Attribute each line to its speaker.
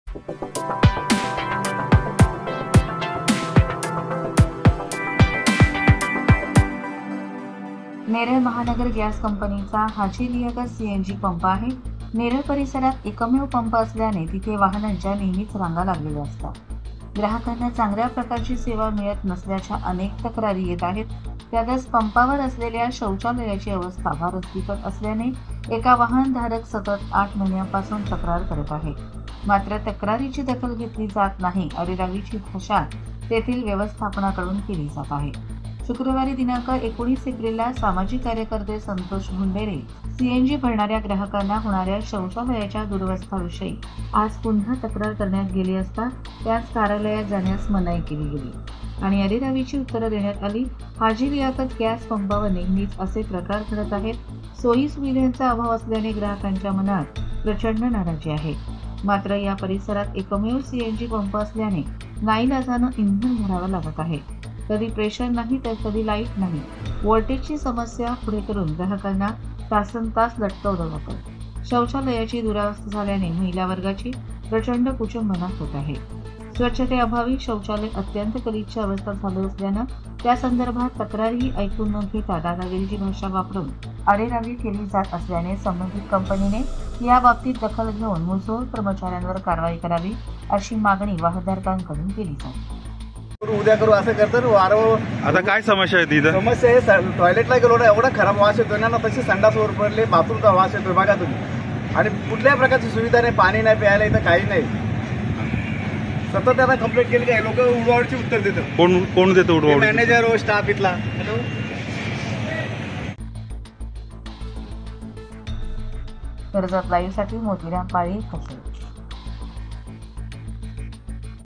Speaker 1: नेरळ महानगर गॅस कंपनीचा हाजी Liaquat CNG pump आहे। नेरळ परिसरात एकमेव पंप असल्याने तिथे वाहनांच्या नेहमीच रांगा लागलेल्या असतात। ग्राहकांना चांगल्या प्रकारची सेवा मिळत नसल्याच्या अनेक तक्रारी येत आहेत। त्यातच पंपावर असलेल्या शौचालयाची अवस्था फारच बिकट असल्याने एका वाहनधारक सतत 8 महिन्यांपासून तक्रार करत आहे। मात्र तक्रारीची दखल घेतली जात नाही। अरेरावीची भाषा तेथील व्यवस्थापनाकडून केली जात आहे। शुक्रवारी दिनांक 19 एप्रिलला सामाजिक कार्यकर्ते संतोष भुंडेरे सीएनजी भरणाऱ्या ग्राहकांना होणाऱ्या शौचालयाच्या दुरवस्थेविषयी आज पुन्हा तक्रार करण्यात गेली असता त्याच कार्यालयात जाण्यास मनाई केली गेली आणि अरेरावीची उत्तरं देण्यात आली। हाजी लियाकत गॅस पंपावर नेहमीच असे प्रकार घडत आहेत। सोयी सुविधांचा अभाव असल्याने ग्राहकांच्या मनात प्रचंड नाराजी आहे। मात्र या परिसरात एकमेव सीएनजी पंप असल्याने नाईलाजानं इंधन भरावं लागत आहे। कधी प्रेशर नाही तर कधी लाईट नाही। व्होल्टेजची समस्या पुढे करून ग्राहकांना तासनतास लटकवलं जातं। शौचालयाची दुरावस्था झाल्याने महिला वर्गाची प्रचंड कुचंबना होत आहे। स्वच्छतेअभावी शौचालय अत्यंत गलिच्छ अवस्था झालं असल्यानं त्या संदर्भात तक्रारीही ऐकून न घेता दादागिरीची भाषा वापरून अरेरावी केली जात असल्याने संबंधित कंपनीने याबाबतीत दखल घेऊन मुजोर कर्मचाऱ्यांवर कारवाई करावी अशी मागणी वाहनधारकांकडून केली जाते।
Speaker 2: उद्या करू असं करतात वारंवार। आता काय समस्या आहे तिथं? समस्या आहे टॉयलेटला गेलो ना एवढा खराब वास येतोय ना, तशी संडासवर पडले बाथरूमचा वास येतोय बघा तुम्ही। आणि कुठल्याही प्रकारची सुविधा नाही, पाणी नाही प्यायला, इथं काही नाही। सतत त्यांना कंप्लेंट केली काय लोक उडवाडची उत्तर देतात। कोण देतं उडवाड? मॅनेजर व स्टाफ इथला।
Speaker 1: कर्जत लाईव्हसाठी मोतीराम पाळी, खचले।